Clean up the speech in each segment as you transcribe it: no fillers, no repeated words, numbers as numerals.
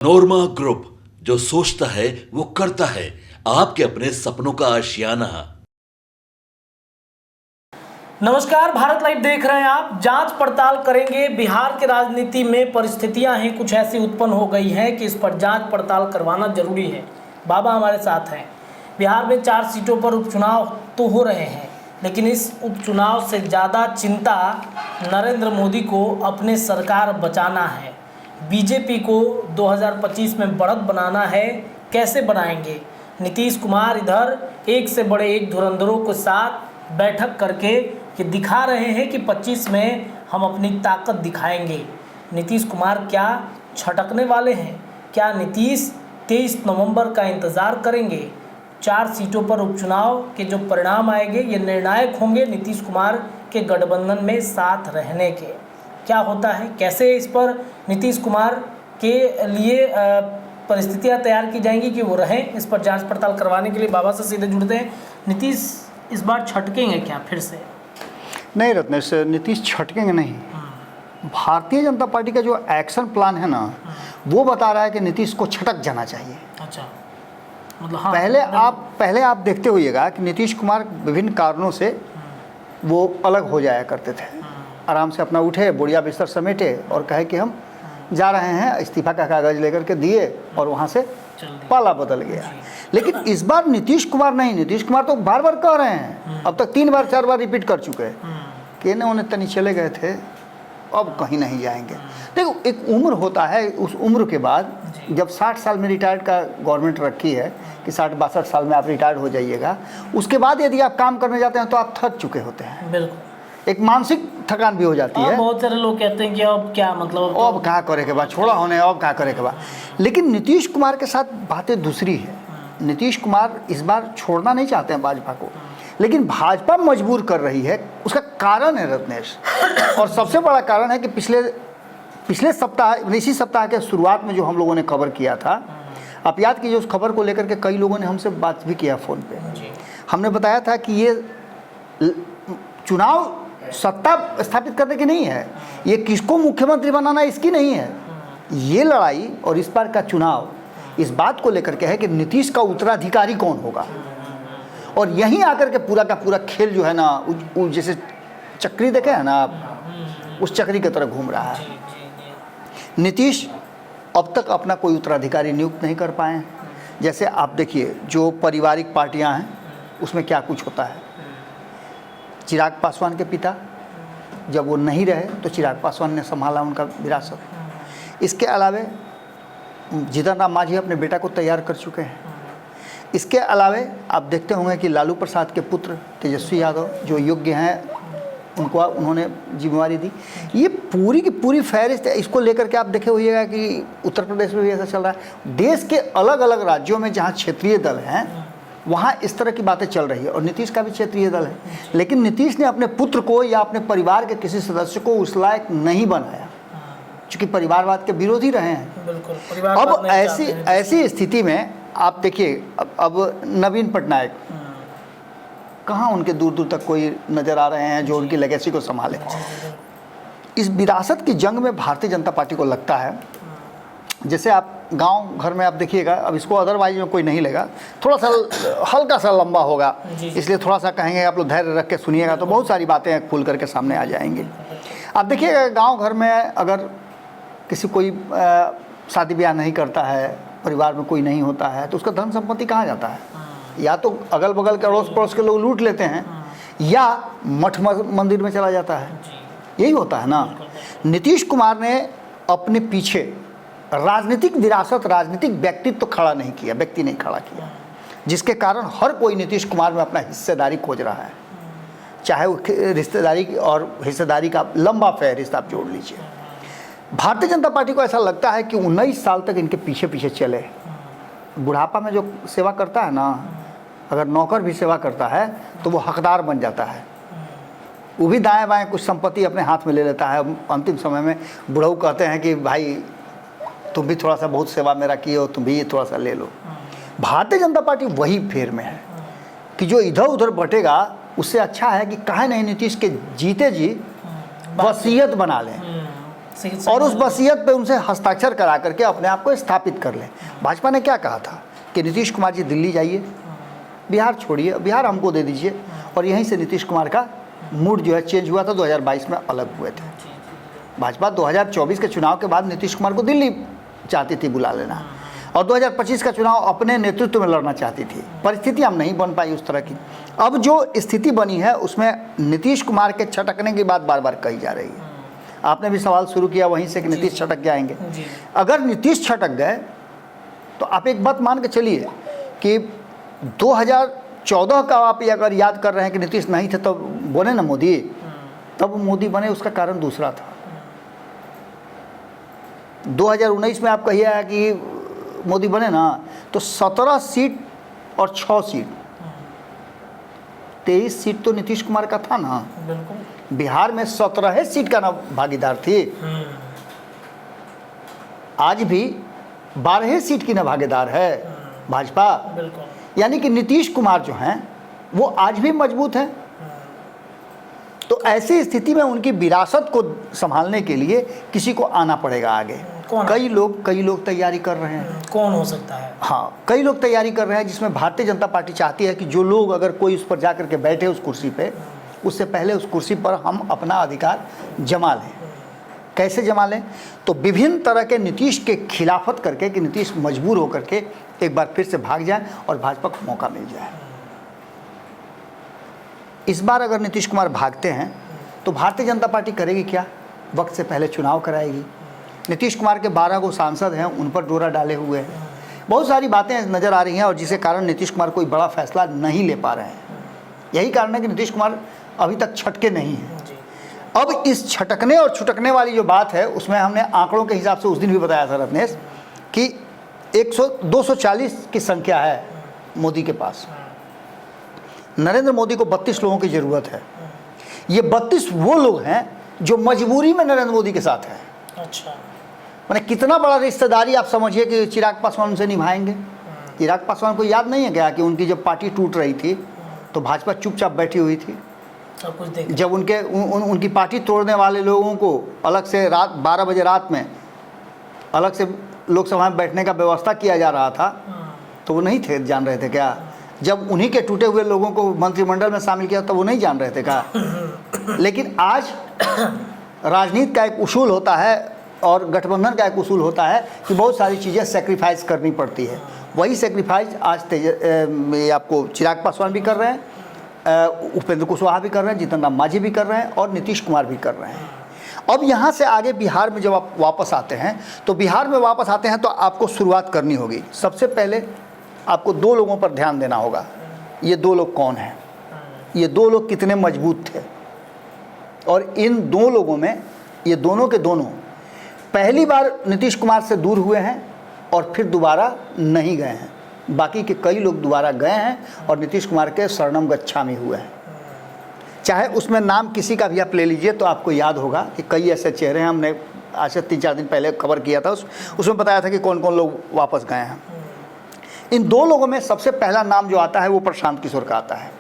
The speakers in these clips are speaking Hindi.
नोरमा ग्रुप, जो सोचता है वो करता है। आपके अपने सपनों का आशियाना। नमस्कार, भारत लाइव देख रहे हैं आप। जांच पड़ताल करेंगे। बिहार के राजनीति में परिस्थितियां हैं कुछ ऐसी उत्पन्न हो गई हैं कि इस पर जांच पड़ताल करवाना जरूरी है। बाबा हमारे साथ हैं। बिहार में 4 सीटों पर उपचुनाव तो हो रहे हैं, लेकिन इस उपचुनाव से ज़्यादा चिंता नरेंद्र मोदी को अपने सरकार बचाना है। बीजेपी को 2025 में बढ़त बनाना है। कैसे बनाएंगे? नीतीश कुमार इधर एक से बड़े एक धुरंधरों के साथ बैठक करके ये दिखा रहे हैं कि 25 में हम अपनी ताकत दिखाएंगे। नीतीश कुमार क्या छटकने वाले हैं? क्या नीतीश 23 नवंबर का इंतज़ार करेंगे? 4 सीटों पर उपचुनाव के जो परिणाम आएंगे ये निर्णायक होंगे नीतीश कुमार के गठबंधन में साथ रहने के। क्या होता है, कैसे इस पर नीतीश कुमार के लिए परिस्थितियां तैयार की जाएंगी कि वो रहें, इस पर जांच पड़ताल करवाने के लिए बाबा से सीधे जुड़ते हैं। नीतीश इस बार छटकेंगे क्या फिर से? नहीं रत्नेश, नीतीश छटकेंगे नहीं। भारतीय जनता पार्टी का जो एक्शन प्लान है ना, वो बता रहा है कि नीतीश को छटक जाना चाहिए। अच्छा, मतलब हाँ, पहले आप देखते होइएगा कि नीतीश कुमार विभिन्न कारणों से वो अलग हो जाया करते थे। आराम से अपना उठे, बढ़िया बिस्तर समेटे और कहे कि हम जा रहे हैं, इस्तीफा का कागज लेकर के दिए और वहाँ से पाला बदल गया। लेकिन इस बार नीतीश कुमार नहीं, नीतीश कुमार तो बार बार कह रहे हैं, अब तक 3 बार 4 बार रिपीट कर चुके हैं कि इन्हें उन्हें तनी चले गए थे, अब कहीं नहीं जाएंगे। देखो, एक उम्र होता है, उस उम्र के बाद जब 60 साल में रिटायर्ड का गवर्नमेंट रखी है कि 60-62 साल में आप रिटायर्ड हो जाइएगा, उसके बाद यदि आप काम करने जाते हैं तो आप थक चुके होते हैं। बिल्कुल, एक मानसिक थकान भी हो जाती है। बहुत सारे लोग कहते हैं कि अब क्या मतलब, अब क्या करे के बाद, छोड़ा होने, अब क्या करे के बाद। लेकिन नीतीश कुमार के साथ बातें दूसरी है। नीतीश कुमार इस बार छोड़ना नहीं चाहते हैं भाजपा को, लेकिन भाजपा मजबूर कर रही है। उसका कारण है रत्नेश, और सबसे बड़ा कारण है कि पिछले सप्ताह, इसी सप्ताह के शुरुआत में जो हम लोगों ने खबर किया था, आप याद कीजिए, उस खबर को लेकर के कई लोगों ने हमसे बात भी किया फ़ोन पे। हमने बताया था कि ये चुनाव सत्ता स्थापित करने की नहीं है, ये किसको मुख्यमंत्री बनाना इसकी नहीं है। ये लड़ाई और इस बार का चुनाव इस बात को लेकर के है कि नीतीश का उत्तराधिकारी कौन होगा। और यहीं आकर के पूरा का पूरा खेल जो है ना, जैसे चक्री देखे हैं ना आप, उस चक्री की तरह घूम रहा है। नीतीश अब तक अपना कोई उत्तराधिकारी नियुक्त नहीं कर पाए हैं। जैसे आप देखिए, जो पारिवारिक पार्टियां हैं उसमें क्या कुछ होता है। चिराग पासवान के पिता जब वो नहीं रहे तो चिराग पासवान ने संभाला उनका विरासत। इसके अलावे जीतन राम मांझी अपने बेटा को तैयार कर चुके हैं। इसके अलावे आप देखते होंगे कि लालू प्रसाद के पुत्र तेजस्वी यादव जो योग्य हैं, उनको उन्होंने जिम्मेवारी दी। ये पूरी की पूरी फहरिस्त है। इसको लेकर के आप देखे होइएगा कि उत्तर प्रदेश में भी ऐसा चल रहा है। देश के अलग अलग राज्यों में जहाँ क्षेत्रीय दल हैं वहाँ इस तरह की बातें चल रही है। और नीतीश का भी क्षेत्रीय दल है, लेकिन नीतीश ने अपने पुत्र को या अपने परिवार के किसी सदस्य को उस लायक नहीं बनाया, क्योंकि परिवारवाद के विरोधी रहे हैं। बिल्कुल, अब ऐसी स्थिति में आप देखिए, अब नवीन पटनायक कहाँ उनके दूर दूर तक कोई नज़र आ रहे हैं जो उनकी लेगेसी को संभाले। इस विरासत की जंग में भारतीय जनता पार्टी को लगता है, जैसे आप गांव घर में आप देखिएगा, अब इसको अदरवाइज में कोई नहीं लेगा, थोड़ा सा हल्का सा लंबा होगा, इसलिए थोड़ा सा कहेंगे, आप लोग धैर्य रख के सुनिएगा तो बहुत सारी बातें खुल करके सामने आ जाएंगी। आप देखिएगा, गांव घर में अगर किसी कोई शादी ब्याह नहीं करता है, परिवार में कोई नहीं होता है, तो उसका धन संपत्ति कहाँ जाता है? या तो अगल बगल के अड़ोस पड़ोस के लोग लूट लेते हैं, या मठ मंदिर में चला जाता है। यही होता है ना। नीतीश कुमार ने अपने पीछे राजनीतिक विरासत, राजनीतिक व्यक्तित्व तो खड़ा नहीं किया, व्यक्ति नहीं खड़ा किया, जिसके कारण हर कोई नीतीश कुमार में अपना हिस्सेदारी खोज रहा है। चाहे वो रिश्तेदारी और हिस्सेदारी का लंबा फहरिस्त आप जोड़ लीजिए। भारतीय जनता पार्टी को ऐसा लगता है कि 19 साल तक इनके पीछे पीछे चले। बुढ़ापा में जो सेवा करता है ना, अगर नौकर भी सेवा करता है तो वो हकदार बन जाता है। वो भी दाएं बाएं कुछ संपत्ति अपने हाथ में ले लेता है। अंतिम समय में बुढ़ऊ कहते हैं कि भाई तुम भी थोड़ा सा बहुत सेवा मेरा किए हो, तुम भी ये थोड़ा सा ले लो। भारतीय जनता पार्टी वही फेर में है कि जो इधर उधर बटेगा, उससे अच्छा है कि काहे नहीं नीतीश के जीते जी वसीयत बना लें। और उस वसीयत पे उनसे हस्ताक्षर करा करके अपने आप को स्थापित कर लें। भाजपा ने क्या कहा था कि नीतीश कुमार जी दिल्ली जाइए, बिहार छोड़िए, बिहार हमको दे दीजिए, और यहीं से नीतीश कुमार का मूड जो है चेंज हुआ था। 2022 में अलग हुए थे। भाजपा 2024 के चुनाव के बाद नीतीश कुमार को दिल्ली चाहती थी बुला लेना, और 2025 का चुनाव अपने नेतृत्व में लड़ना चाहती थी। परिस्थितियाँ नहीं बन पाई उस तरह की। अब जो स्थिति बनी है उसमें नीतीश कुमार के छटकने की बात बार बार कही जा रही है। आपने भी सवाल शुरू किया वहीं से कि नीतीश छटक जाएंगे। अगर नीतीश छटक गए तो आप एक बात मान के चलिए कि 2014 का आप अगर याद कर रहे हैं कि नीतीश नहीं थे तब बने ना मोदी, तब मोदी बने, उसका कारण दूसरा था। 2019 में आप कहिए कि मोदी बने ना तो 17 सीट और 6 सीट, 23 सीट तो नीतीश कुमार का था ना। बिल्कुल। बिहार में 17 सीट का ना भागीदार थी। आज भी 12 सीट की ना भागीदार है भाजपा। बिल्कुल। यानी कि नीतीश कुमार जो हैं वो आज भी मजबूत हैं। तो ऐसी स्थिति में उनकी विरासत को संभालने के लिए किसी को आना पड़ेगा आगे। कई लोग तैयारी कर रहे हैं। कौन हो सकता है? हाँ, कई लोग तैयारी कर रहे हैं, जिसमें भारतीय जनता पार्टी चाहती है कि जो लोग अगर कोई उस पर जाकर के बैठे उस कुर्सी पे, उससे पहले उस कुर्सी पर हम अपना अधिकार जमा लें। कैसे जमा लें? तो विभिन्न तरह के नीतीश के खिलाफत करके कि नीतीश मजबूर होकर के एक बार फिर से भाग जाए और भाजपा को मौका मिल जाए। इस बार अगर नीतीश कुमार भागते हैं तो भारतीय जनता पार्टी करेगी क्या? वक्त से पहले चुनाव कराएगी। नीतीश कुमार के 12 को सांसद हैं, उन पर डोरा डाले हुए हैं। बहुत सारी बातें नज़र आ रही हैं और जिसके कारण नीतीश कुमार कोई बड़ा फैसला नहीं ले पा रहे हैं। यही कारण है कि नीतीश कुमार अभी तक छटके नहीं हैं। अब इस छटकने और छुटकने वाली जो बात है उसमें हमने आंकड़ों के हिसाब से उस दिन भी बताया था रत्नेश कि 240 की संख्या है मोदी के पास। नरेंद्र मोदी को 32 लोगों की ज़रूरत है। ये 32 वो लोग हैं जो मजबूरी में नरेंद्र मोदी के साथ हैं। अच्छा, मैंने कितना बड़ा रिश्तेदारी आप समझिए कि चिराग पासवान से निभाएंगे। चिराग पासवान को याद नहीं है क्या कि उनकी जब पार्टी टूट रही थी तो भाजपा चुपचाप बैठी हुई थी। सब कुछ देख जब उनकी पार्टी तोड़ने वाले लोगों को अलग से रात 12 बजे रात में अलग से लोकसभा में बैठने का व्यवस्था किया जा रहा था तो वो नहीं थे जान रहे थे क्या? जब उन्हीं के टूटे हुए लोगों को मंत्रिमंडल में शामिल किया तो वो नहीं जान रहे थे क्या? लेकिन आज राजनीति का एक उसूल होता है और गठबंधन का एक उसूल होता है कि बहुत सारी चीज़ें सेक्रीफाइस करनी पड़ती है। वही सेक्रीफाइस आज आपको चिराग पासवान भी कर रहे हैं, उपेंद्र कुशवाहा भी कर रहे हैं, जीतन राम मांझी भी कर रहे हैं और नीतीश कुमार भी कर रहे हैं। अब यहाँ से आगे बिहार में जब आप वापस आते हैं तो बिहार में वापस आते हैं तो आपको शुरुआत करनी होगी। सबसे पहले आपको 2 लोगों पर ध्यान देना होगा। ये 2 लोग कौन हैं? ये 2 लोग कितने मजबूत थे? और इन 2 लोगों में ये दोनों के दोनों पहली बार नीतीश कुमार से दूर हुए हैं और फिर दोबारा नहीं गए हैं। बाकी के कई लोग दोबारा गए हैं और नीतीश कुमार के शरणम गच्छामी हुए हैं। चाहे उसमें नाम किसी का भी आप ले लीजिए तो आपको याद होगा कि कई ऐसे चेहरे हैं। हमने आज से 3-4 दिन पहले खबर किया था, उसमें बताया था कि कौन कौन लोग वापस गए हैं। इन 2 लोगों में सबसे पहला नाम जो आता है वो प्रशांत किशोर का आता है।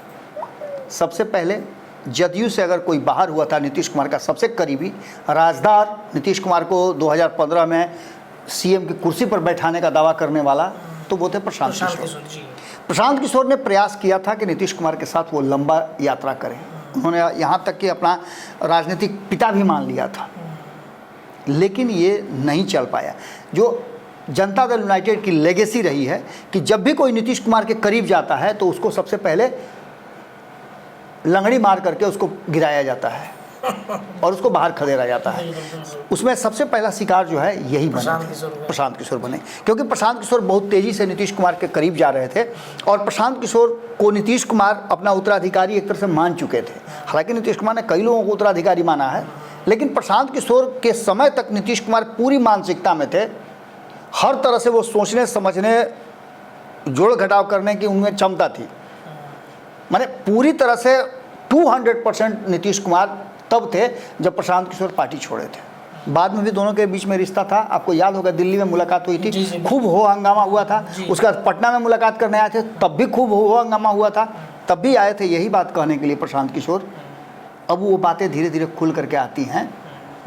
सबसे पहले जदयू से अगर कोई बाहर हुआ था नीतीश कुमार का सबसे करीबी राजदार, नीतीश कुमार को 2015 में सीएम की कुर्सी पर बैठाने का दावा करने वाला, तो वो थे प्रशांत किशोर। प्रशांत किशोर ने प्रयास किया था कि नीतीश कुमार के साथ वो लंबा यात्रा करें। उन्होंने यहाँ तक कि अपना राजनीतिक पिता भी मान लिया था, लेकिन ये नहीं चल पाया। जो जनता दल यूनाइटेड की लेगेसी रही है कि जब भी कोई नीतीश कुमार के करीब जाता है तो उसको सबसे पहले लंगड़ी मार करके उसको गिराया जाता है और उसको बाहर खदेड़ा जाता है। उसमें सबसे पहला शिकार जो है यही प्रशांत किशोर बने, क्योंकि प्रशांत किशोर बहुत तेज़ी से नीतीश कुमार के करीब जा रहे थे और प्रशांत किशोर को नीतीश कुमार अपना उत्तराधिकारी एक तरह से मान चुके थे। हालांकि नीतीश कुमार ने कई लोगों को उत्तराधिकारी माना है, लेकिन प्रशांत किशोर के समय तक नीतीश कुमार पूरी मानसिकता में थे। हर तरह से वो सोचने समझने जोड़ घटाव करने की उनमें क्षमता थी। माने पूरी तरह से 200% नीतीश कुमार तब थे जब प्रशांत किशोर पार्टी छोड़े थे। बाद में भी दोनों के बीच में रिश्ता था। आपको याद होगा दिल्ली में मुलाकात हुई थी, खूब हो हंगामा हुआ था। उसके बाद पटना में मुलाकात करने आए थे, तब भी खूब हो हंगामा हुआ था। तब भी आए थे यही बात कहने के लिए प्रशांत किशोर। अब वो बातें धीरे धीरे खुल करके आती हैं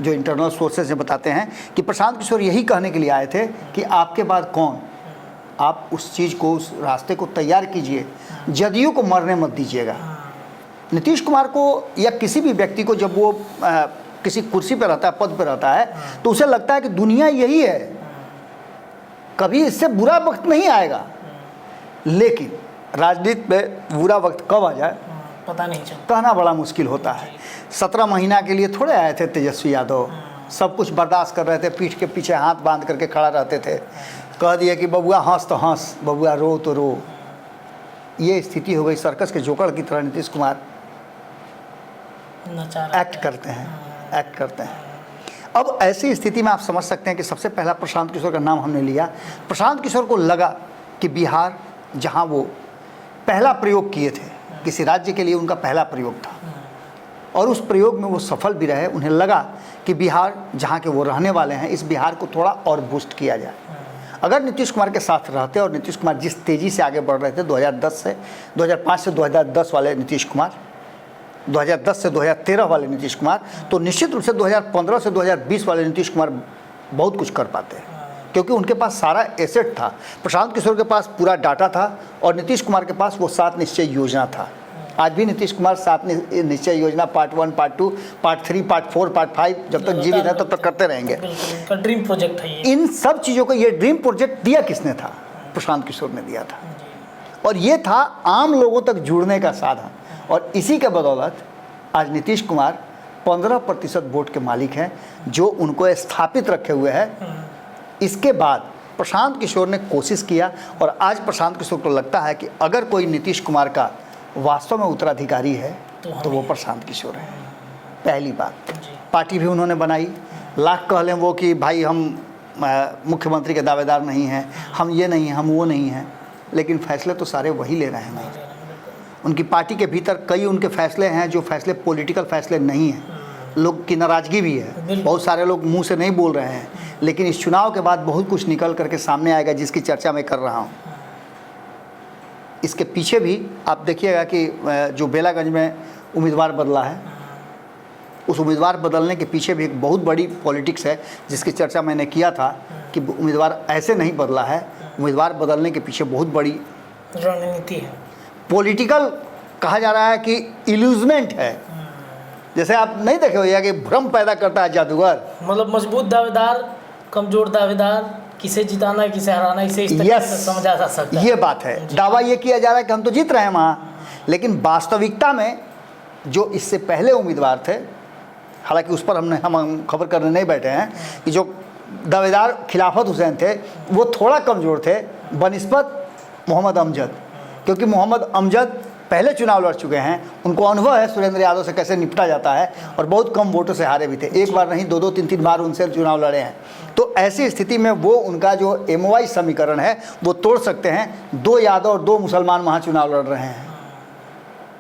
जो इंटरनल सोर्सेज ने बताते हैं कि प्रशांत किशोर यही कहने के लिए आए थे कि आपके बाद कौन, आप उस चीज़ को, उस रास्ते को तैयार कीजिए, जदयू को मरने मत दीजिएगा। नीतीश कुमार को या किसी भी व्यक्ति को जब वो किसी कुर्सी पर रहता है, पद पर रहता है, तो उसे लगता है कि दुनिया यही है, कभी इससे बुरा वक्त नहीं आएगा। लेकिन राजनीति में बुरा वक्त कब आ जाए पता नहीं चलता, कहना बड़ा मुश्किल होता है। 17 महीना के लिए थोड़े आए थे तेजस्वी यादव, सब कुछ बर्दाश्त कर रहे थे, पीठ के पीछे हाथ बांध करके खड़ा रहते थे, कह दिए कि बबुआ हंस तो हंस, बबुआ रो तो रो। ये स्थिति हो गई, सर्कस के जोकर की तरह नीतीश कुमार एक्ट करते हैं। अब ऐसी स्थिति में आप समझ सकते हैं कि सबसे पहला प्रशांत किशोर का नाम हमने लिया। प्रशांत किशोर को लगा कि बिहार, जहां वो पहला प्रयोग किए थे, किसी राज्य के लिए उनका पहला प्रयोग था और उस प्रयोग में वो सफल भी रहे, उन्हें लगा कि बिहार जहाँ के वो रहने वाले हैं, इस बिहार को थोड़ा और बूस्ट किया जाए। अगर नीतीश कुमार के साथ रहते और नीतीश कुमार जिस तेज़ी से आगे बढ़ रहे थे 2005 से 2010 वाले नीतीश कुमार, 2010 से 2013 वाले नीतीश कुमार, तो निश्चित रूप से 2015 से 2020 वाले नीतीश कुमार बहुत कुछ कर पाते हैं, क्योंकि उनके पास सारा एसेट था। प्रशांत किशोर के पास पूरा डाटा था और नीतीश कुमार के पास वो 7 निश्चय योजना था। आज भी नीतीश कुमार 7 निश्चय योजना part 1, part 2, part 3, part 4, part 5 जब तक जीवित है तब तक करते रहेंगे। इनका ड्रीम प्रोजेक्ट है ये। इन सब चीज़ों को, ये ड्रीम प्रोजेक्ट दिया किसने था? प्रशांत किशोर ने दिया था, और ये था आम लोगों तक जुड़ने का साधन। और इसी के बदौलत आज नीतीश कुमार 15% वोट के मालिक हैं, जो उनको स्थापित रखे हुए हैं। इसके बाद प्रशांत किशोर ने कोशिश किया और आज प्रशांत किशोर को लगता है कि अगर कोई नीतीश कुमार का वास्तव में उत्तराधिकारी है तो वो प्रशांत किशोर है। पहली बात, पार्टी भी उन्होंने बनाई, लाख कह लें वो कि भाई हम मुख्यमंत्री के दावेदार नहीं हैं, हम ये नहीं हैं, हम वो नहीं हैं, लेकिन फैसले तो सारे वही ले रहे हैं ना। उनकी पार्टी के भीतर कई उनके फैसले हैं जो फैसले पॉलिटिकल फैसले नहीं हैं, लोग की नाराज़गी भी है, बहुत सारे लोग मुंह से नहीं बोल रहे हैं, लेकिन इस चुनाव के बाद बहुत कुछ निकल करके सामने आएगा जिसकी चर्चा मैं कर रहा हूँ। इसके पीछे भी आप देखिएगा कि जो बेलागंज में उम्मीदवार बदला है, उस उम्मीदवार बदलने के पीछे भी एक बहुत बड़ी पॉलिटिक्स है जिसकी चर्चा मैंने किया था कि उम्मीदवार ऐसे नहीं बदला है, उम्मीदवार बदलने के पीछे बहुत बड़ी रणनीति है, पॉलिटिकल कहा जा रहा है कि इल्यूजमेंट है। जैसे आप नहीं देखे हो कि भ्रम पैदा करता है जादूगर, मतलब मजबूत दावेदार, कमजोर दावेदार, किसे जिताना है किसे हराना है, इसे इस तरीके से समझा जा सकता है। ये बात है। दावा ये किया जा रहा है कि हम तो जीत रहे हैं वहाँ, लेकिन वास्तविकता में जो इससे पहले उम्मीदवार थे, हालांकि उस पर हम खबर करने नहीं बैठे हैं, कि जो दावेदार खिलाफत हुसैन थे वो थोड़ा कमज़ोर थे बनिस्बत मोहम्मद अमजद, क्योंकि मोहम्मद अमजद पहले चुनाव लड़ चुके हैं, उनको अनुभव है सुरेंद्र यादव से कैसे निपटा जाता है, और बहुत कम वोटों से हारे भी थे, एक बार नहीं 2-2, 3-3 बार उनसे चुनाव लड़े हैं। तो ऐसी स्थिति में वो उनका जो MOI समीकरण है वो तोड़ सकते हैं। 2 यादव और 2 मुसलमान वहाँ चुनाव लड़ रहे हैं,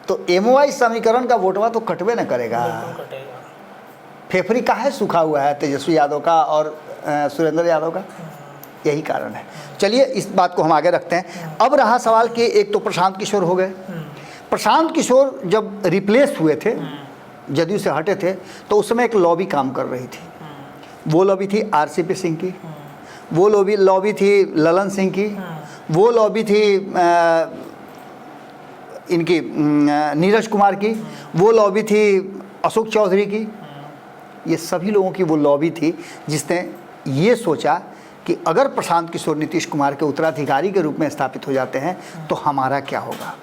तो MOI समीकरण का वोटवा तो कटवे न करेगा। फेफड़ी का है सूखा हुआ है तेजस्वी यादव का और सुरेंद्र यादव का, यही कारण है। चलिए इस बात को हम आगे रखते हैं। अब रहा सवाल कि एक तो प्रशांत किशोर हो गए, प्रशांत किशोर जब रिप्लेस हुए थे, जदयू से हटे थे, तो उस समय एक लॉबी काम कर रही थी। वो लॉबी थी RCP सिंह की, वो लॉबी थी ललन सिंह की, वो लॉबी थी इनकी नीरज कुमार की, वो लॉबी थी अशोक चौधरी की। ये सभी लोगों की वो लॉबी थी जिसने ये सोचा कि अगर प्रशांत किशोर नीतीश कुमार के उत्तराधिकारी के रूप में स्थापित हो जाते हैं तो हमारा क्या होगा।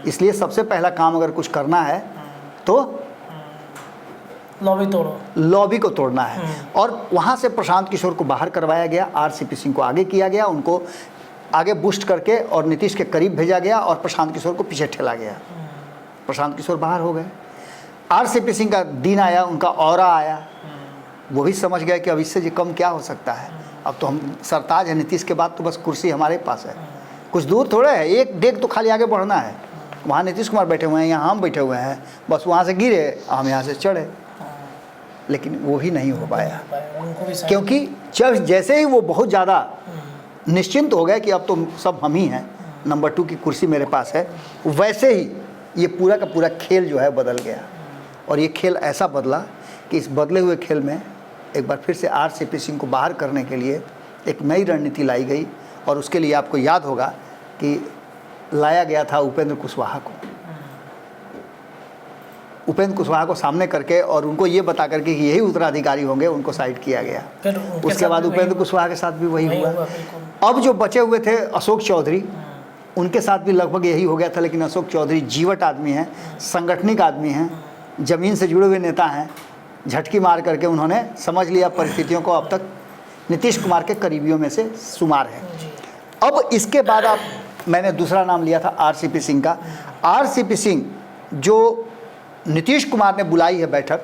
इसलिए सबसे पहला काम अगर कुछ करना है तो लॉबी को तोड़ना है। और वहाँ से प्रशांत किशोर को बाहर करवाया गया, RCP सिंह को आगे किया गया, उनको आगे बूस्ट करके और नीतीश के करीब भेजा गया और प्रशांत किशोर को पीछे ठेला गया। प्रशांत किशोर बाहर हो गए, RCP सिंह का दिन आया, उनका ऑरा आया, वो भी समझ गए कि अब इससे जी कम क्या हो सकता है, अब तो हम सरताज है, नीतीश के बाद तो बस कुर्सी हमारे पास है, कुछ दूर थोड़े है, एक डेग तो खाली आगे बढ़ना है। वहाँ नीतीश कुमार बैठे हुए हैं, यहाँ हम बैठे हुए हैं, बस वहाँ से गिरे हम यहाँ से चढ़े। लेकिन वो भी नहीं हो पाया, क्योंकि जब जैसे ही वो बहुत ज़्यादा निश्चिंत हो गए कि अब तो सब हम ही हैं, नंबर 2 की कुर्सी मेरे पास है, वैसे ही ये पूरा का पूरा खेल जो है बदल गया। और ये खेल ऐसा बदला कि इस बदले हुए खेल में एक बार फिर से आरसीपी सिंह को बाहर करने के लिए एक नई रणनीति लाई गई, और उसके लिए आपको याद होगा कि लाया गया था उपेंद्र कुशवाहा को। उपेंद्र कुशवाहा को सामने करके और उनको ये बता करके कि यही उत्तराधिकारी होंगे, उनको साइड किया गया। फिर उसके बाद उपेंद्र कुशवाहा के साथ भी वही हुआ। बिल्कुल। अब जो बचे हुए थे अशोक चौधरी, उनके साथ भी लगभग यही हो गया था, लेकिन अशोक चौधरी जीवट आदमी हैं, संगठनिक आदमी हैं, ज़मीन से जुड़े हुए नेता हैं। झटकी मार करके उन्होंने समझ लिया परिस्थितियों को, अब तक नीतीश कुमार के करीबियों में से शुमार है। अब इसके बाद मैंने दूसरा नाम लिया था आरसीपी सिंह का। आरसीपी सिंह जो नीतीश कुमार ने बुलाई है बैठक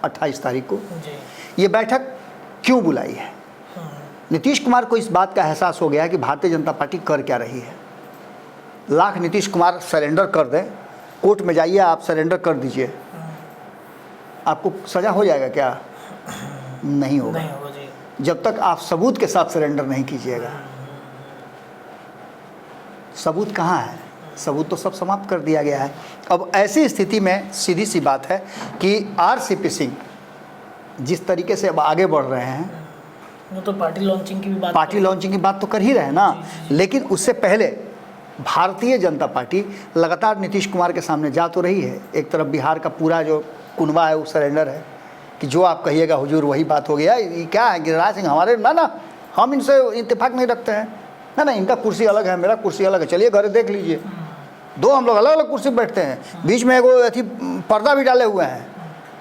28 तारीख को, ये बैठक क्यों बुलाई है? नीतीश कुमार को इस बात का एहसास हो गया कि भारतीय जनता पार्टी कर क्या रही है। लाख नीतीश कुमार सरेंडर कर दें, कोर्ट में जाइए आप सरेंडर कर दीजिए, आपको सज़ा हो जाएगा क्या? नहीं होगा, जब तक आप सबूत के साथ सरेंडर नहीं कीजिएगा। सबूत कहाँ है? सबूत तो सब समाप्त कर दिया गया है। अब ऐसी स्थिति में सीधी सी बात है कि आरसीपी सिंह जिस तरीके से अब आगे बढ़ रहे हैं, वो तो पार्टी लॉन्चिंग की बात तो कर ही रहे हैं ना। लेकिन उससे पहले भारतीय जनता पार्टी लगातार नीतीश कुमार के सामने जा तो रही है। एक तरफ बिहार का पूरा जो कुनबा है वो सरेंडर है कि जो आप कहिएगा हुजूर वही बात हो गया। ये क्या है गिरिराज सिंह हमारे ना हम इनसे इत्तेफाक नहीं रखते हैं, ना इनका कुर्सी अलग है, मेरा कुर्सी अलग है, चलिए घर देख लीजिए, दो हम लोग अलग अलग कुर्सी पर बैठते हैं, बीच में एगो अथी पर्दा भी डाले हुए हैं,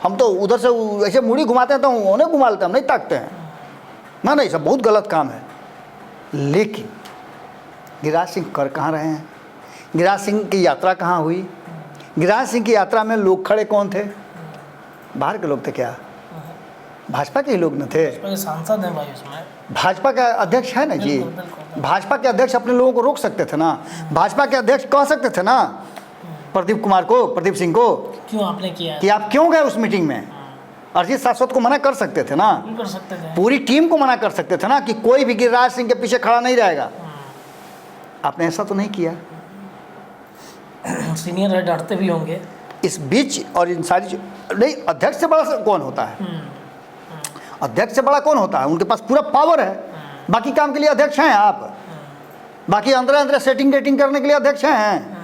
हम तो उधर से ऐसे मुड़ी घुमाते हैं तो उन्हें घुमा लेते हैं, हम नहीं ताकते हैं। ना सब बहुत गलत काम है। लेकिन गिरिराज सिंह कर कहाँ रहे हैं? गिरिराज सिंह की यात्रा कहाँ हुई? गिरिराज सिंह की यात्रा में लोग खड़े कौन थे? बाहर के लोग थे क्या? भाजपा के ही लोग न थे? सांसद हैं भाई उसमें, भाजपा का अध्यक्ष है ना जी। भाजपा के अध्यक्ष अपने लोगों को रोक सकते थे ना, भाजपा के अध्यक्ष कह सकते थे ना प्रदीप सिंह को क्यों आपने किया कि आप क्यों गए उस मीटिंग में? अरिजीत शाश्वत को मना कर सकते थे ना, कर सकते थे, पूरी टीम को मना कर सकते थे ना कि कोई भी गिरिराज सिंह के पीछे खड़ा नहीं रहेगा। आपने ऐसा तो नहीं किया। सीनियर है, डरते भी होंगे इस बीच। और इन सारी नहीं, अध्यक्ष से बड़ा कौन होता है? अध्यक्ष से बड़ा कौन होता है? उनके पास पूरा पावर है, बाकी काम के लिए अध्यक्ष हैं आप, बाकी अंदर अंदर सेटिंग डेटिंग करने के लिए अध्यक्ष हैं,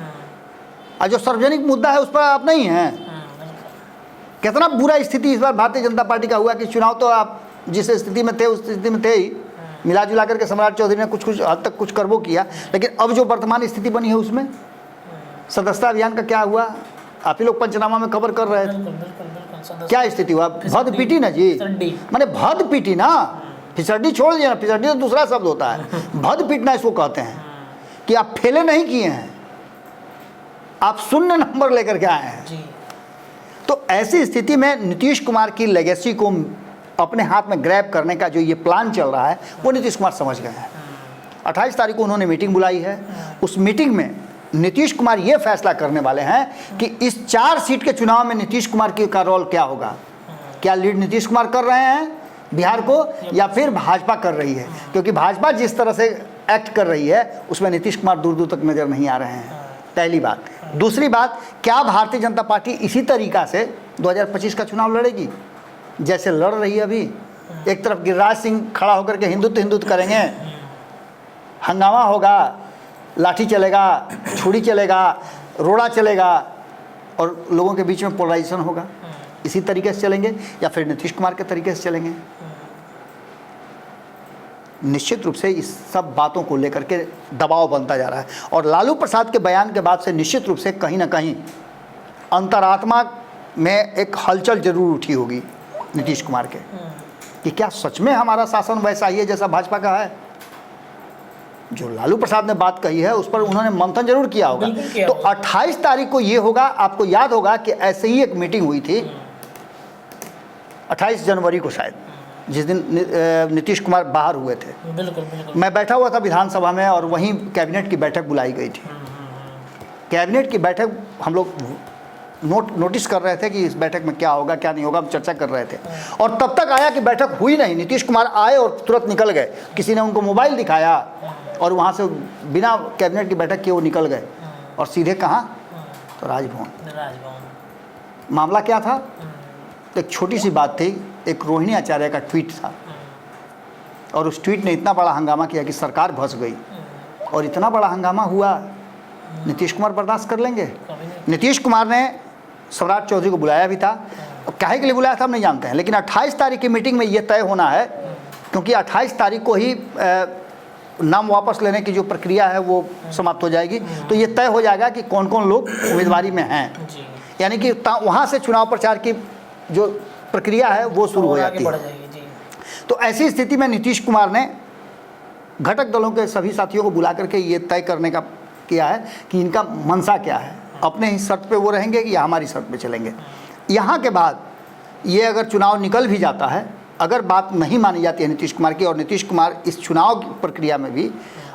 और जो सार्वजनिक मुद्दा है उस पर आप नहीं हैं। कितना बुरा स्थिति इस बार भारतीय जनता पार्टी का हुआ कि चुनाव तो आप जिस स्थिति में थे उस स्थिति में थे ही, मिला जुला करके सम्राट चौधरी ने कुछ हद तक कुछ करवो किया, लेकिन अब जो वर्तमान स्थिति बनी है उसमें सदस्यता अभियान का क्या हुआ? आप ही लोग पंचनामा में खबर कर रहे थे। क्या स्थिति हुआ? भद पीटी ना जी, माने भद पीटी ना, फिसड्डी छोड़ दिया ना, फिसड्डी तो दूसरा शब्द होता है, भद पीटना इसको कहते हैं कि आप फेले नहीं किए हैं, आप शून्य नंबर लेकर के आए हैं। तो ऐसी स्थिति में नीतीश कुमार की लेगेसी को अपने हाथ में ग्रैब करने का जो ये प्लान चल रहा है वो नीतीश कुमार समझ गए हैं। 28 तारीख को उन्होंने मीटिंग बुलाई है। उस मीटिंग में नीतीश कुमार ये फैसला करने वाले हैं कि इस 4 सीट के चुनाव में नीतीश कुमार का रोल क्या होगा। क्या लीड नीतीश कुमार कर रहे हैं बिहार को, या फिर भाजपा कर रही है? क्योंकि भाजपा जिस तरह से एक्ट कर रही है उसमें नीतीश कुमार दूर दूर तक नज़र नहीं आ रहे हैं, पहली बात। दूसरी बात, क्या भारतीय जनता पार्टी इसी तरीक़ा से 2025 का चुनाव लड़ेगी जैसे लड़ रही है अभी? एक तरफ गिरिराज सिंह खड़ा होकर के हिंदुत्व करेंगे, हंगामा होगा, लाठी चलेगा, छुरी चलेगा, रोड़ा चलेगा, और लोगों के बीच में पोलराइजेशन होगा। इसी तरीके से चलेंगे या फिर नीतीश कुमार के तरीके से चलेंगे? निश्चित रूप से इस सब बातों को लेकर के दबाव बनता जा रहा है, और लालू प्रसाद के बयान के बाद से निश्चित रूप से कहीं ना कहीं अंतरात्मा में एक हलचल जरूर उठी होगी नीतीश कुमार के कि क्या सच में हमारा शासन वैसा ही है जैसा भाजपा का है? जो लालू प्रसाद ने बात कही है उस पर उन्होंने मंथन जरूर किया होगा। तो 28 तारीख को ये होगा, आपको याद होगा कि ऐसे ही एक मीटिंग हुई थी 28 जनवरी को शायद, जिस दिन नीतीश कुमार बाहर हुए थे। बिल्कुल। मैं बैठा हुआ था विधानसभा में और वहीं कैबिनेट की बैठक बुलाई गई थी। कैबिनेट की बैठक हम लोग नोटिस कर रहे थे कि इस बैठक में क्या होगा क्या नहीं होगा, हम चर्चा कर रहे थे, और तब तक आया कि बैठक हुई नहीं। नीतीश कुमार आए और तुरंत निकल गए, किसी ने उनको मोबाइल दिखाया और वहाँ से बिना कैबिनेट की बैठक किए वो निकल गए, और सीधे कहाँ? तो राजभवन। मामला क्या था? तो एक छोटी सी बात थी, एक रोहिणी आचार्य का ट्वीट था और उस ट्वीट ने इतना बड़ा हंगामा किया कि सरकार फंस गई। और इतना बड़ा हंगामा हुआ, नीतीश कुमार बर्दाश्त कर लेंगे? नीतीश कुमार ने सम्राट चौधरी को बुलाया भी था, अब काहे के लिए बुलाया था हम नहीं जानते हैं, लेकिन 28 तारीख की मीटिंग में ये तय होना है, क्योंकि 28 तारीख को ही नाम वापस लेने की जो प्रक्रिया है वो समाप्त हो जाएगी। तो ये तय हो जाएगा कि कौन कौन लोग उम्मीदवारी में हैं, यानी कि वहाँ से चुनाव प्रचार की जो प्रक्रिया है वो शुरू हो जाती है। तो ऐसी स्थिति में नीतीश कुमार ने घटक दलों के सभी साथियों को बुला करके ये तय करने का किया है कि इनका मनसा क्या है, अपने ही शर्त पे वो रहेंगे कि या हमारी शर्त पे चलेंगे। यहाँ के बाद ये अगर चुनाव निकल भी जाता है, अगर बात नहीं मानी जाती है नीतीश कुमार की, और नीतीश कुमार इस चुनाव की प्रक्रिया में भी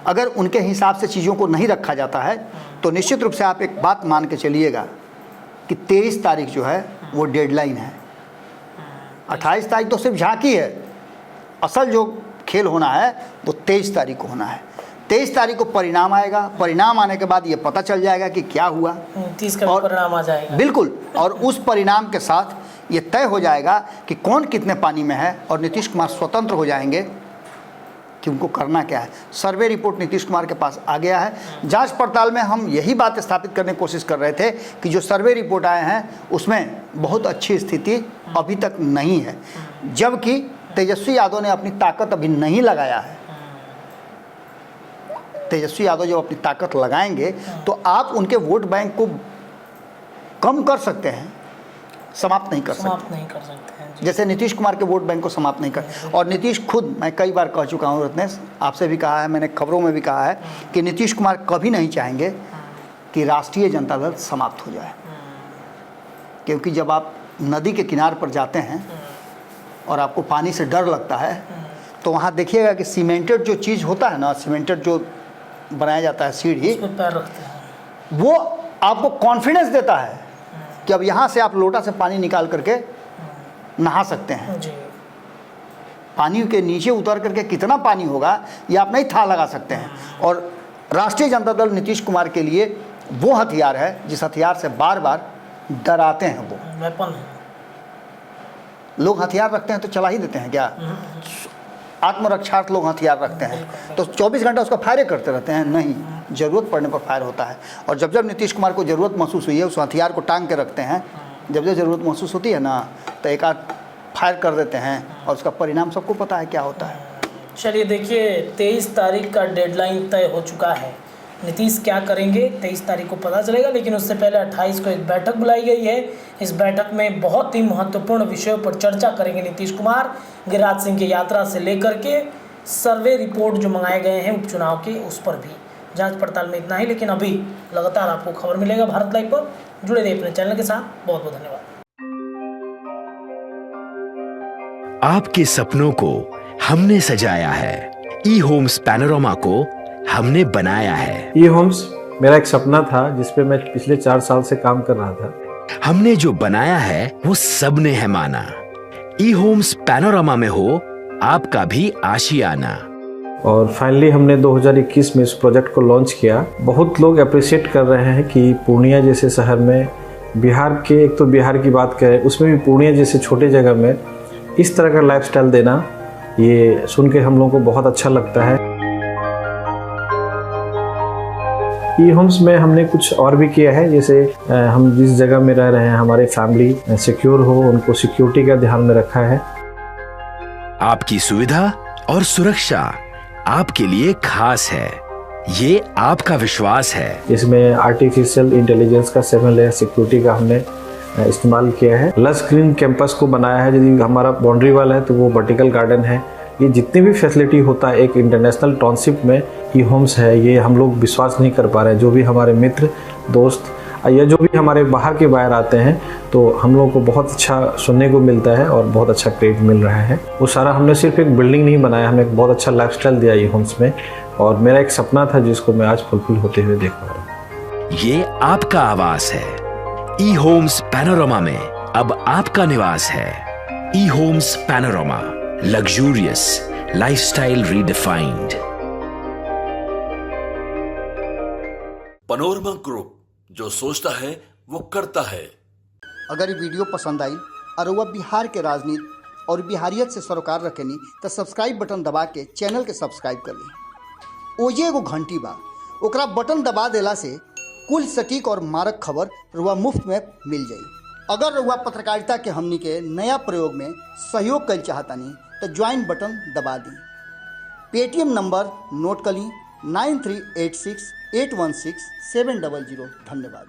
अगर उनके हिसाब से चीज़ों को नहीं रखा जाता है, तो निश्चित रूप से आप एक बात मान के चलिएगा कि 23 तारीख जो है वो डेडलाइन है। 28 तारीख तो सिर्फ झांकी है, असल जो खेल होना है वो 23 तारीख को होना है। 23 तारीख को परिणाम आएगा, परिणाम आने के बाद ये पता चल जाएगा कि क्या हुआ, 30 का परिणाम आ जाएगा। बिल्कुल, और उस परिणाम के साथ ये तय हो जाएगा कि कौन कितने पानी में है, और नीतीश कुमार स्वतंत्र हो जाएंगे कि उनको करना क्या है। सर्वे रिपोर्ट नीतीश कुमार के पास आ गया है। जांच पड़ताल में हम यही बात स्थापित करने की कोशिश कर रहे थे कि जो सर्वे रिपोर्ट आए हैं उसमें बहुत अच्छी स्थिति अभी तक नहीं है, जबकि तेजस्वी यादव ने अपनी ताकत अभी नहीं लगाया है। तेजस्वी यादव जब अपनी ताकत लगाएंगे तो आप उनके वोट बैंक को कम कर सकते हैं, समाप्त नहीं कर सकते हैं। जैसे नीतीश कुमार के वोट बैंक को समाप्त नहीं कर। और नीतीश खुद, मैं कई बार कह चुका हूँ रत्नेश, आपसे भी कहा है, मैंने खबरों में भी कहा है कि नीतीश कुमार कभी नहीं चाहेंगे कि राष्ट्रीय जनता दल समाप्त हो जाए, क्योंकि जब आप नदी के किनारे पर जाते हैं और आपको पानी से डर लगता है, तो वहाँ देखिएगा कि सीमेंटेड जो चीज़ होता है ना, सीमेंटेड जो बनाया जाता है सीढ़ी, पैर रखते हैं, वो आपको कॉन्फिडेंस देता है कि अब यहाँ से आप लोटा से पानी निकाल करके नहा सकते हैं। पानी के नीचे उतर करके कितना पानी होगा ये आप नहीं था लगा सकते हैं। और राष्ट्रीय जनता दल नीतीश कुमार के लिए वो हथियार है जिस हथियार से बार बार डराते हैं। वो वेपन है। लोग हथियार रखते हैं तो चला ही देते हैं क्या? आत्मरक्षार्थ लोग हथियार रखते हैं तो 24 घंटा उसका फायर करते रहते हैं? नहीं, ज़रूरत पड़ने पर फायर होता है। और जब जब नीतीश कुमार को ज़रूरत महसूस हुई है उस हथियार को टांग के रखते हैं। जब जब ज़रूरत महसूस होती है ना तो एक आध फायर कर देते हैं और उसका परिणाम सबको पता है क्या होता है। चलिए देखिए, 23 तारीख का डेडलाइन तय हो चुका है। नीतीश क्या करेंगे 23 तारीख को पता चलेगा, लेकिन उससे पहले 28 को एक बैठक बुलाई गई है। इस बैठक में बहुत ही महत्वपूर्ण विषयों पर चर्चा करेंगे नीतीश कुमार। गिरिराज सिंह की यात्रा से लेकर के सर्वे रिपोर्ट जो मंगाए गए हैं उपचुनाव के, उस पर भी जांच पड़ताल में इतना ही। लेकिन अभी लगातार आपको खबर मिलेगा भारत लाइव पर। जुड़े रहिए अपने चैनल के साथ। बहुत बहुत धन्यवाद। आपके सपनों को हमने सजाया है, ई होम्स पैनोरमा को हमने बनाया है। ई होम्स मेरा एक सपना था जिस पे मैं पिछले 4 साल से काम कर रहा था। हमने जो बनाया है वो सबने है माना। ई होम्स पैनोरमा में हो आपका भी आशियाना। और फाइनली हमने 2021 में इस प्रोजेक्ट को लॉन्च किया। बहुत लोग अप्रिशिएट कर रहे हैं कि पूर्णिया जैसे शहर में, बिहार के, एक तो बिहार की बात करें उसमें भी पूर्णिया जैसे छोटे जगह में इस तरह का लाइफस्टाइल देना, ये सुन के हम लोगों को बहुत अच्छा लगता है। ई होम्स में हमने कुछ और भी किया है, जैसे हम जिस जगह में रह रहे हैं हमारे फैमिली सिक्योर हो, उनको सिक्योरिटी का ध्यान में रखा है। आपकी सुविधा और सुरक्षा आपके लिए खास है, ये आपका विश्वास है। इसमें आर्टिफिशियल इंटेलिजेंस का 7 लेयर सिक्योरिटी का हमने इस्तेमाल किया है। लस ग्रीन कैंपस को बनाया है। यदि हमारा बाउंड्री वाल है तो वो वर्टिकल गार्डन है। ये जितनी भी फैसिलिटी होता है एक इंटरनेशनल टाउनशिप में, ई होम्स है, ये हम लोग विश्वास नहीं कर पा रहे हैं। जो भी हमारे मित्र दोस्त या जो भी हमारे बाहर के बाहर आते हैं तो हम लोगों को बहुत अच्छा सुनने को मिलता है और बहुत अच्छा क्रेडिट मिल रहा है। वो सारा हमने सिर्फ एक बिल्डिंग नहीं बनाया, हमें एक बहुत अच्छा लाइफस्टाइल दिया ई होम्स में, और मेरा एक सपना था जिसको मैं आज फुलफिल होते हुए देख पा रहा हूँ। ये आपका आवास है। ई होम्स पैनोरमा में अब आपका निवास है। E homes Panorama, luxurious lifestyle redefined. Panorama group, जो सोचता है वो करता है। अगर ये वीडियो पसंद आई और वह बिहार के राजनीति और बिहारियत से सरोकार रखेनी तो सब्सक्राइब बटन दबा के चैनल के सब्सक्राइब कर ली। ओजे एगो घंटी बा, ओकरा बटन दबा देला से कुल सटीक और मारक खबर रुआ मुफ्त में मिल जाई। अगर रुआ पत्रकारिता के हमनी के नया प्रयोग में सहयोग कर चाहतानी तो ज्वाइन बटन दबा दी। पेटीएम नंबर नोट कर ली 9386816700। धन्यवाद।